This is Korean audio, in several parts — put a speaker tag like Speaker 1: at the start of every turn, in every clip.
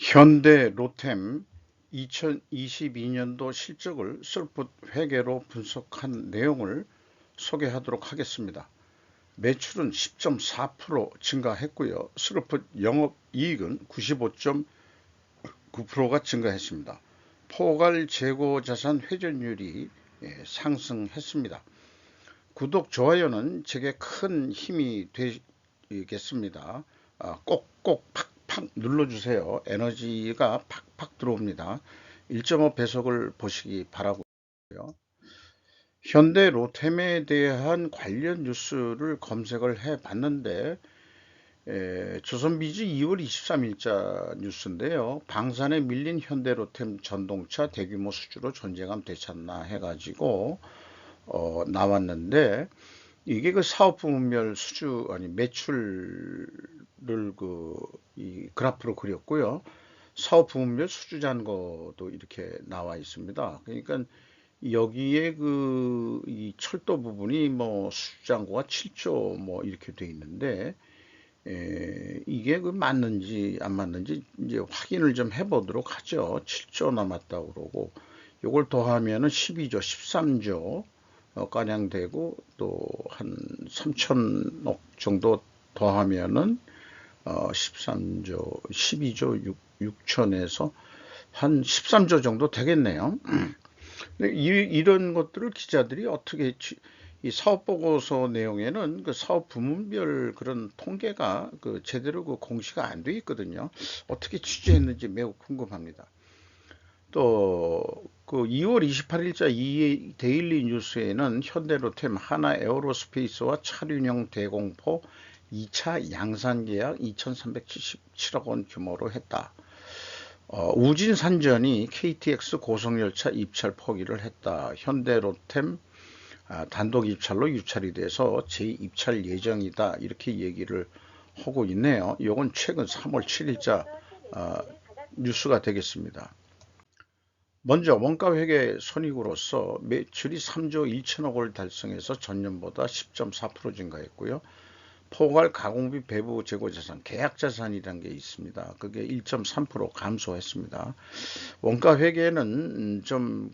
Speaker 1: 현대 로템 2022년도 실적을 썰풋 회계로 분석한 내용을 소개하도록 하겠습니다. 매출은 10.4% 증가했고요. 썰풋 영업이익은 95.9%가 증가했습니다. 포괄 재고 자산 회전율이 상승했습니다. 구독, 좋아요는 제게 큰 힘이 되겠습니다. 꼭꼭 팍팍 눌러주세요. 에너지가 팍팍 들어옵니다. 1.5배속을 보시기 바라고요. 현대 로템에 대한 관련 뉴스를 검색을 해 봤는데 조선비즈 2월 23일자 뉴스인데요. 방산에 밀린 현대로템 전동차 대규모 수주로 존재감 되찾나 해가지고 나왔는데, 이게 그 사업 부문별 수주 아니 매출을 이 그래프로 그렸고요. 사업 부문별 수주 잔고도 이렇게 나와 있습니다. 그러니까 여기에 이 철도 부분이 뭐 수주 잔고가 7조 뭐 이렇게 돼 있는데, 이게 그 맞는지 안 맞는지 이제 확인을 좀 해보도록 하죠. 7조 남았다고 그러고, 요걸 더하면은 12조, 13조 가량 되고, 또 한 3천억 정도 더하면은 13조, 12조 6천에서 한 13조 정도 되겠네요. 이런 것들을 기자들이 어떻게 이 사업 보고서 내용에는 그 사업 부문별 그런 통계가 그 제대로 그 공시가 안 돼 있거든요. 어떻게 취재했는지 매우 궁금합니다. 또 그 2월 28일자 이 데일리 뉴스에는 현대로템 하나 에어로스페이스와 차륜형 대공포 2차 양산 계약 2,377억 원 규모로 했다. 우진산전이 KTX 고속열차 입찰 포기를 했다. 현대로템 단독 입찰로 유찰이 돼서 재입찰 예정이다. 이렇게 얘기를 하고 있네요. 이건 최근 3월 7일자 뉴스가 되겠습니다. 먼저 원가회계 손익으로서 매출이 3조 1천억을 달성해서 전년보다 10.4% 증가했고요. 포괄 가공비 배부 재고자산 계약자산이라는 게 있습니다. 그게 1.3% 감소했습니다. 원가회계는 좀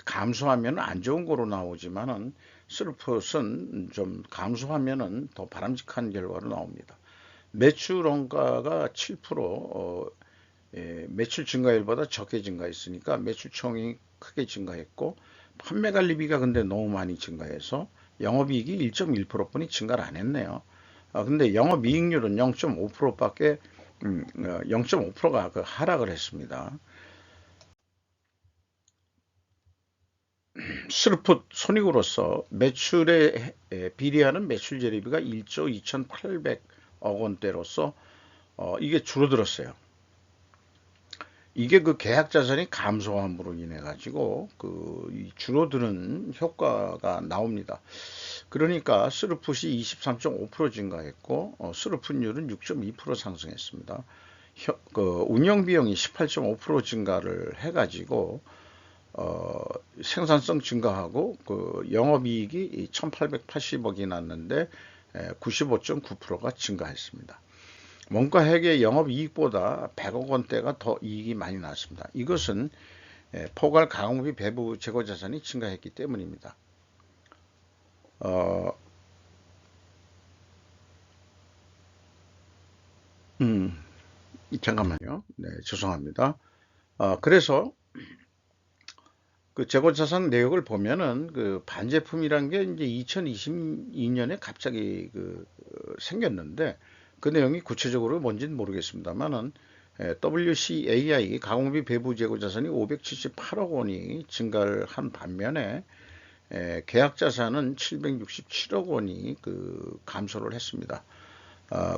Speaker 1: 감소하면 안 좋은 거로 나오지만은 스루풋은 좀 감소하면은 더 바람직한 결과로 나옵니다. 매출 원가가 7% 매출 증가율보다 적게 증가했으니까 매출총이 크게 증가했고, 판매 관리비가 근데 너무 많이 증가해서 영업이익이 1.1%뿐이 증가를 안 했네요. 근데 영업이익률은 0.5%밖에 0.5%가 그 하락을 했습니다. 스루풋 손익으로서 매출에 비례하는 매출 재료비가 1조 2,800억 원대로서 이게 줄어들었어요. 이게 그 계약 자산이 감소함으로 인해 가지고 줄어드는 효과가 나옵니다. 그러니까 스루풋이 23.5% 증가했고 스루풋률은 6.2% 상승했습니다. 운영 비용이 18.5% 증가를 해가지고 생산성 증가하고 그 영업이익이 1,880억이 났는데 95.9%가 증가했습니다. 원가회계 영업이익보다 100억 원대가 더 이익이 많이 났습니다. 이것은 포괄 가공비 배부 재고자산이 증가했기 때문입니다. 잠깐만요. 네, 죄송합니다. 그래서 그 재고자산 내역을 보면은 그 반제품이란 게 이제 2022년에 갑자기 생겼는데, 그 내용이 구체적으로 뭔지는 모르겠습니다만은 WCAI 가공비 배부 재고 자산이 578억 원이 증가를 한 반면에 계약 자산은 767억 원이 감소를 했습니다.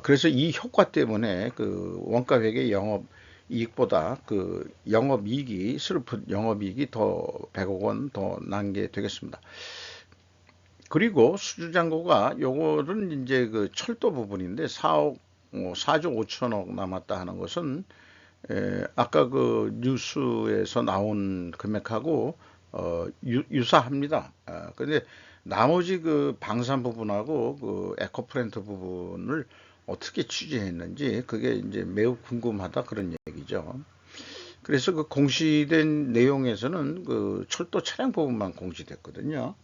Speaker 1: 그래서 이 효과 때문에 그 원가 회계 영업 이익보다 그 영업이익이 슬픈 영업이익이 더 100억 원 더 난 게 되겠습니다. 그리고 수주잔고가 요거는 이제 그 철도 부분인데 4조 5천억 남았다 하는 것은 아까 그 뉴스에서 나온 금액하고 유사합니다. 근데 나머지 그 방산 부분하고 그 에코프렌트 부분을 어떻게 취재했는지 그게 이제 매우 궁금하다 그런 얘기죠. 그래서 그 공시된 내용에서는 그 철도 차량 부분만 공시됐거든요.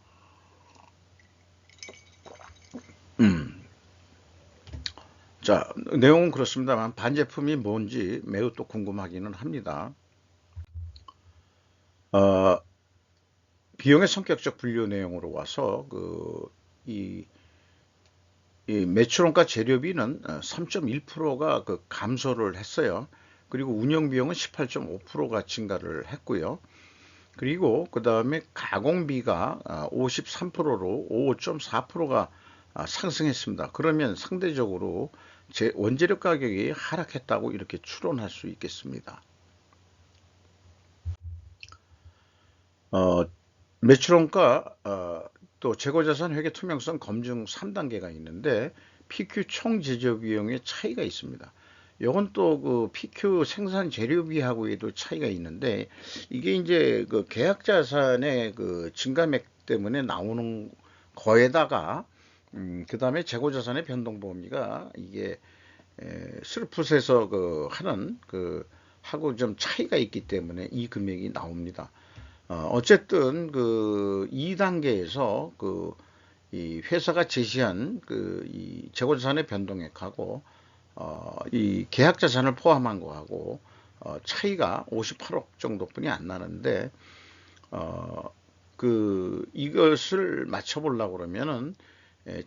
Speaker 1: 자, 내용은 그렇습니다만 반제품이 뭔지 매우 또 궁금하기는 합니다. 어, 비용의 성격적 분류 내용으로 와서 이 매출원가 재료비는 3.1%가 그 감소를 했어요. 그리고 운영 비용은 18.5%가 증가를 했고요. 그리고 그 다음에 가공비가 53%로 5.4%가 상승했습니다. 그러면 상대적으로 원재료 가격이 하락했다고 이렇게 추론할 수 있겠습니다. 어, 매출원가 또 재고자산 회계 투명성 검증 3단계가 있는데 PQ 총 제조 비용의 차이가 있습니다. 요건 또 그 PQ 생산 재료비하고에도 차이가 있는데 이게 이제 그 계약 자산의 그 증가맥 때문에 나오는 거에다가 그다음에 재고 자산의 변동 범위가 이게 스루풋에서 그 하는 그 하고 좀 차이가 있기 때문에 이 금액이 나옵니다. 어쨌든 그 2단계에서 그 이 회사가 제시한 그 이 재고자산의 변동액하고 이 계약자산을 포함한 거하고 차이가 58억 정도뿐이 안 나는데 어, 그 이것을 맞춰보려고 그러면은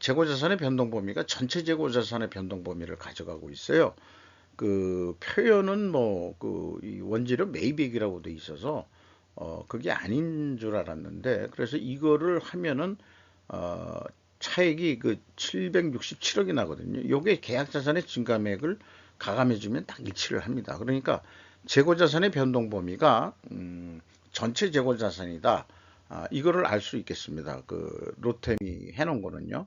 Speaker 1: 재고자산의 변동 범위가 전체 재고자산의 변동 범위를 가져가고 있어요. 그 표현은 뭐 그 이 원재료 매입액이라고 돼 있어서 그게 아닌 줄 알았는데 그래서 이거를 하면은 어 차액이 그 767억이 나거든요. 요게 계약 자산의 증감액을 가감해주면 딱 일치를 합니다. 그러니까 재고 자산의 변동 범위가 전체 재고 자산이다. 이거를 알 수 있겠습니다. 그 로템이 해놓은 거는요.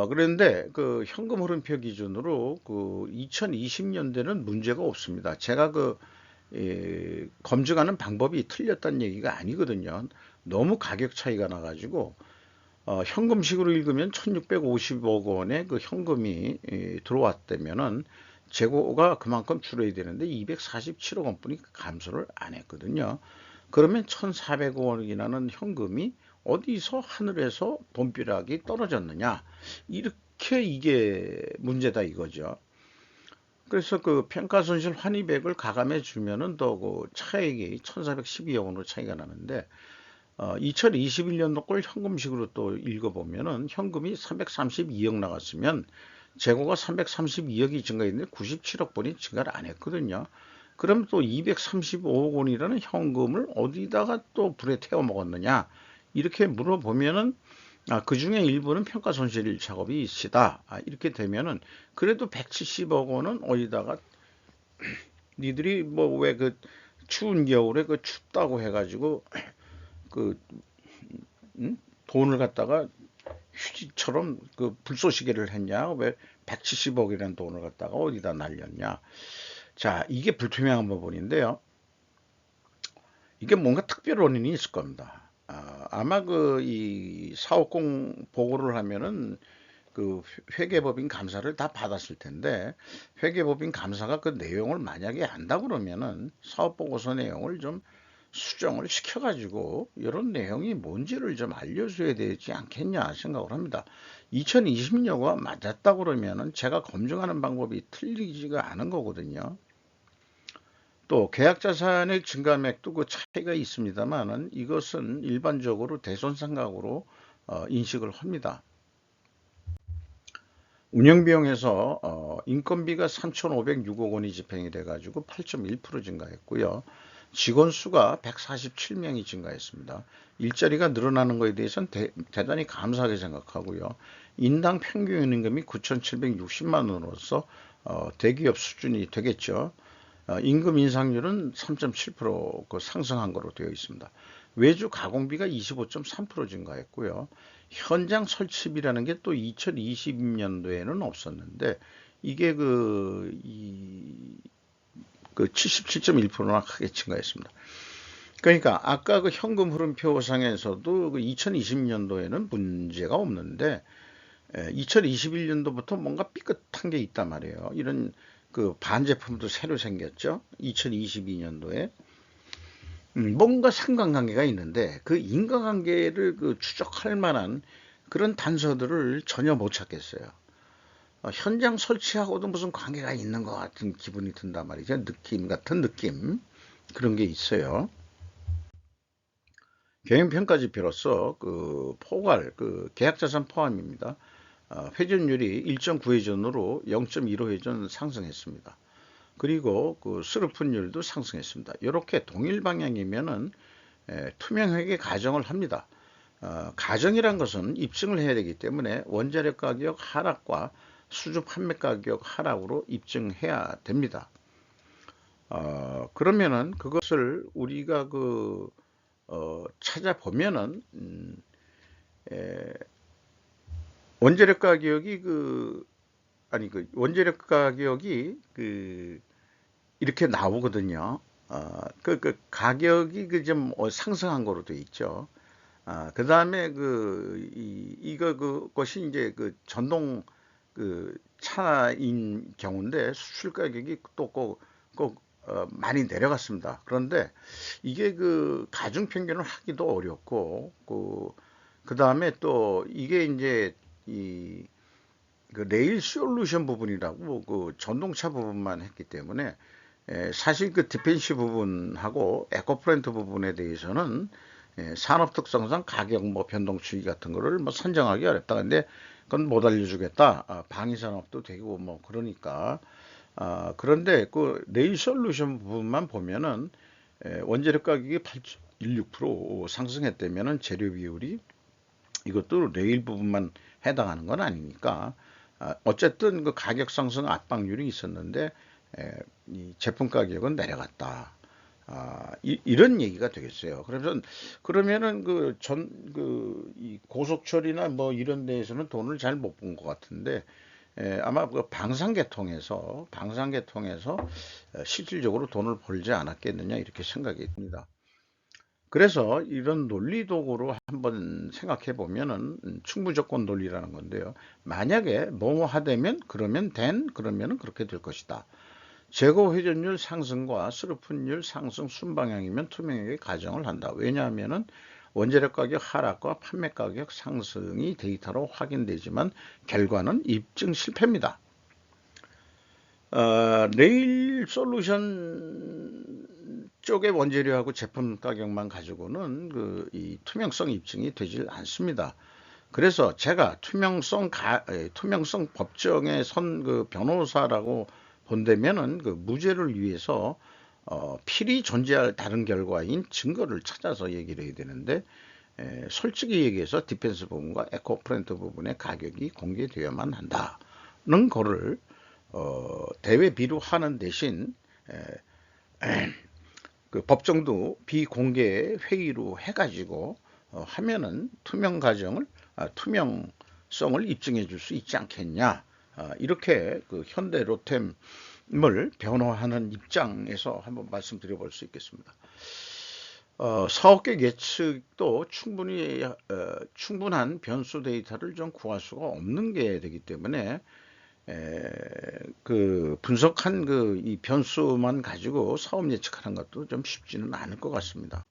Speaker 1: 그런데 그 현금 흐름표 기준으로 그 2020년대는 문제가 없습니다. 제가 검증하는 방법이 틀렸다는 얘기가 아니거든요. 너무 가격 차이가 나가지고 현금식으로 읽으면 1650억 원의 그 현금이 들어왔다면은 재고가 그만큼 줄어야 되는데 247억 원뿐이 감소를 안 했거든요. 그러면 1,400억 원이라는 현금이 어디서 하늘에서 돈벼락이 떨어졌느냐? 이렇게 이게 문제다 이거죠. 그래서 그 평가손실 환입액을 가감해 주면은 더 그 차액이 1,412억 원으로 차이가 나는데 2021년도 걸 현금식으로 또 읽어보면은 현금이 332억 나갔으면 재고가 332억이 증가했는데 97억 원이 증가를 안 했거든요. 그럼 또 235억 원이라는 현금을 어디다가 또 불에 태워 먹었느냐? 이렇게 물어보면은 그 중에 일부는 평가 손실 작업이 있으다. 이렇게 되면은 그래도 170억 원은 어디다가 니들이 뭐 왜 그 추운 겨울에 그 춥다고 해가지고 그 돈을 갖다가 휴지처럼 그 불쏘시개를 했냐? 왜 170억이라는 돈을 갖다가 어디다 날렸냐? 자, 이게 불투명한 부분인데요. 이게 뭔가 특별 원인이 있을 겁니다. 아마 그 이 사업공 보고를 하면은 그 회계법인 감사를 다 받았을 텐데 회계법인 감사가 그 내용을 만약에 안다 그러면은 사업보고서 내용을 좀 수정을 시켜가지고 이런 내용이 뭔지를 좀 알려줘야 되지 않겠냐 생각을 합니다. 2020년과 맞았다 그러면은 제가 검증하는 방법이 틀리지가 않은 거거든요. 또 계약자산의 증가맥도 그 차이가 있습니다만은 이것은 일반적으로 대손상각으로 인식을 합니다. 운영비용에서 인건비가 3,506억 원이 집행이 돼가지고 8.1% 증가했고요. 직원 수가 147명이 증가했습니다. 일자리가 늘어나는 것에 대해서는 대단히 감사하게 생각하고요. 인당 평균 임금이 9,760만 원으로서 대기업 수준이 되겠죠. 임금 인상률은 3.7% 상승한 거로 되어 있습니다. 외주 가공비가 25.3% 증가했고요. 현장 설치비라는 게 또 2020년도에는 없었는데 이게 그 77.1%나 크게 증가했습니다. 그러니까 아까 그 현금 흐름표상에서도 그 2020년도에는 문제가 없는데 2021년도부터 뭔가 삐끗한 게 있단 말이에요. 이런 그 반제품도 새로 생겼죠. 2022년도에. 뭔가 상관관계가 있는데 그 인과관계를 그 추적할 만한 그런 단서들을 전혀 못 찾겠어요. 현장 설치하고도 무슨 관계가 있는 것 같은 기분이 든단 말이죠. 느낌 같은 느낌. 그런 게 있어요. 경영평가지 비로소 그 포괄, 그 계약자산 포함입니다. 회전율이 1.9회전으로 0.15회전 상승했습니다. 그리고 그 스루픈율도 상승했습니다. 이렇게 동일 방향이면은 투명회계 가정을 합니다. 가정이란 것은 입증을 해야 되기 때문에 원자력 가격 하락과 수주 판매 가격 하락으로 입증해야 됩니다. 그러면은 그것을 우리가 찾아보면은 원자력 가격이 원자력 가격이 이렇게 나오거든요. 그 가격이 좀 상승한 거로 돼 있죠. 그 다음에 그것이 이제 그 전동 그 차인 경우인데 수출 가격이 또 꼭 많이 내려갔습니다. 그런데 이게 그 가중 평균을 하기도 어렵고 그 다음에 또 이게 이제 그 레일 솔루션 부분이라고 그 전동차 부분만 했기 때문에 사실 그 디펜시 부분하고 에코프렌트 부분에 대해서는 산업 특성상 가격 뭐 변동 추이 같은 거를 뭐 선정하기 어렵다. 근데 그건 못 알려주겠다. 방위 산업도 되고 뭐 그러니까. 그런데 그 레일 솔루션 부분만 보면은 원재료 가격이 8.16% 상승했다면은 재료 비율이 이것도 레일 부분만 해당하는 건 아니니까 어쨌든 그 가격 상승 압박률이 있었는데 이 제품 가격은 내려갔다. 이런 얘기가 되겠어요. 그러면은 이 고속철이나 뭐 이런 데에서는 돈을 잘 못 본 것 같은데, 아마 그 방산계통에서 실질적으로 돈을 벌지 않았겠느냐 이렇게 생각이 듭니다. 그래서 이런 논리 도구로 한번 생각해 보면은 충분조건 논리라는 건데요. 만약에 뭐뭐 하되면 그러면은 그렇게 될 것이다. 재고 회전율 상승과 스루픈율 상승 순방향이면 투명하게 가정을 한다. 왜냐하면은 원재료 가격 하락과 판매 가격 상승이 데이터로 확인되지만 결과는 입증 실패입니다. 레일 솔루션 쪽의 원재료하고 제품 가격만 가지고는 이 투명성 입증이 되질 않습니다. 그래서 제가 투명성 법정에 선 그 변호사라고 본다면은 그 무죄를 위해서 필히 존재할 다른 결과인 증거를 찾아서 얘기를 해야 되는데 솔직히 얘기해서 디펜스 부분과 에코프렌트 부분의 가격이 공개되어야만 한다는 거를 대외비로 하는 대신 그 법정도 비공개 회의로 해가지고 하면은 투명성을 입증해 줄 수 있지 않겠냐. 이렇게 그 현대 로템을 변호하는 입장에서 한번 말씀드려 볼 수 있겠습니다. 사업계 예측도 충분한 변수 데이터를 좀 구할 수가 없는 게 되기 때문에 그 분석한 이 변수만 가지고 사업 예측하는 것도 좀 쉽지는 않을 것 같습니다.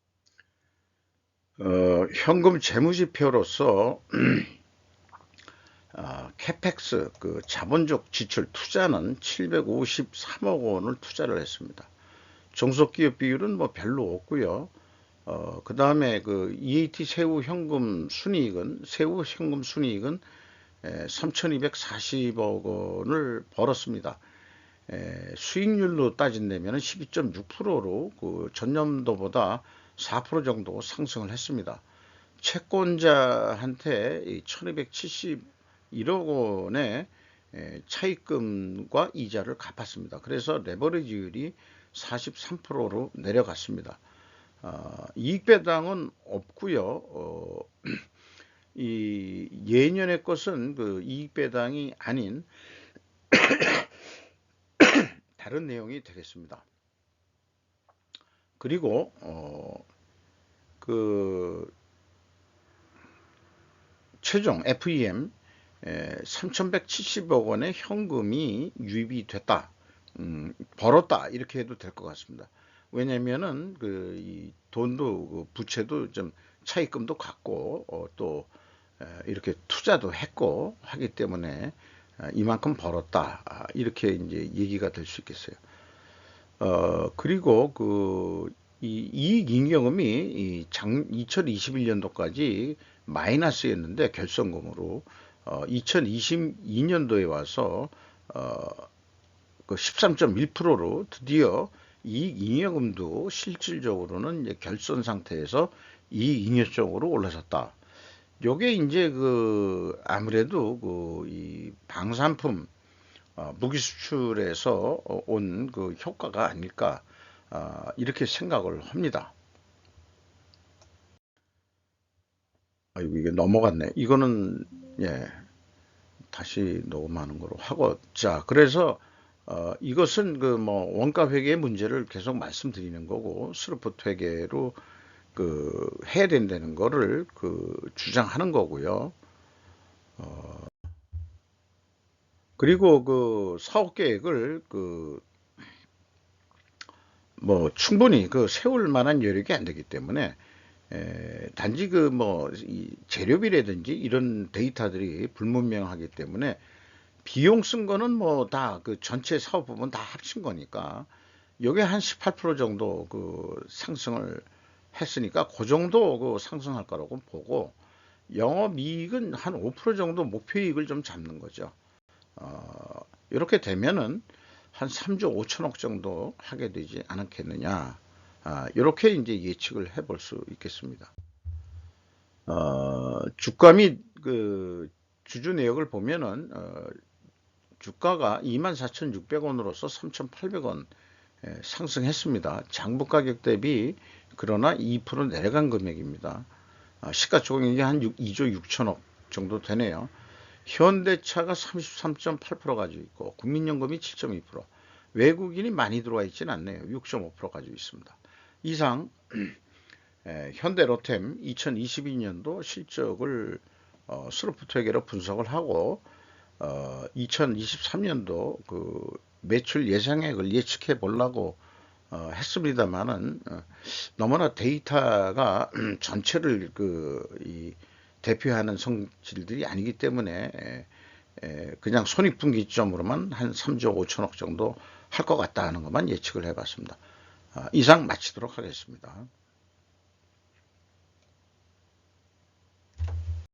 Speaker 1: 현금 재무지표로서 캐펙스 그 자본적 지출 투자는 753억 원을 투자를 했습니다. 종속기업 비율은 뭐 별로 없고요. 그 다음에 그 EAT 세후 현금 순이익은 3,240억 원을 벌었습니다. 수익률로 따진다면 12.6%로 그 전년도보다 4% 정도 상승을 했습니다. 채권자한테 1,271억 원의 차입금과 이자를 갚았습니다. 그래서 레버리지율이 43%로 내려갔습니다. 이익배당은 없고요. 이 예년의 것은 그 이익배당이 아닌 다른 내용이 되겠습니다. 그리고 그 최종 FEM 3,170억 원의 현금이 유입이 됐다. 벌었다. 이렇게 해도 될 것 같습니다. 왜냐면은 이 돈도 부채도 좀 차입금도 갖고 또 이렇게 투자도 했고 하기 때문에 이만큼 벌었다. 이렇게 이제 얘기가 될 수 있겠어요. 그리고 이 이익 잉여금이 2021년도까지 마이너스였는데 결손금으로 2022년도에 와서 그 13.1%로 드디어 이익 잉여금도 실질적으로는 이제 결손 상태에서 이익 잉여 쪽으로 올라섰다. 요게 이제 아무래도 이 방산품 무기 수출에서 온 그 효과가 아닐까 이렇게 생각을 합니다. 아이고 이게 넘어갔네. 이거는 예 다시 녹음하는 거로 하고 자 그래서 이것은 뭐 원가 회계의 문제를 계속 말씀드리는 거고 스루풋 회계로 해야 된다는 거를 주장하는 거고요. 그리고 사업 계획을 뭐 충분히 세울 만한 여력이 안 되기 때문에 단지 뭐 이 재료비라든지 이런 데이터들이 불분명하기 때문에 비용 쓴 거는 뭐 다 전체 사업 부분 다 합친 거니까 요게 한 18% 정도 상승을 했으니까 그 정도 상승할 거라고 보고 영업이익은 한 5% 정도 목표이익을 좀 잡는 거죠. 이렇게 되면은 한 3조 5천억 정도 하게 되지 않았겠느냐. 이렇게 이제 예측을 해볼 수 있겠습니다. 주가 및 주주 내역을 보면은 주가가 24,600원으로서 3,800원 상승했습니다. 장부 가격 대비 그러나 2% 내려간 금액입니다. 시가총액이 한 2조 6천억 정도 되네요. 현대차가 33.8% 가지고 있고 국민연금이 7.2%, 외국인이 많이 들어와 있지는 않네요. 6.5% 가지고 있습니다. 이상 현대로템 2022년도 실적을 스로프트 회계로 분석을 하고 2023년도 매출 예상액을 예측해 보려고 했습니다만은 너무나 데이터가 전체를 대표하는 성질들이 아니기 때문에 그냥 손익분기점으로만 한 3조 5천억 정도 할 것 같다 하는 것만 예측을 해봤습니다. 이상 마치도록 하겠습니다.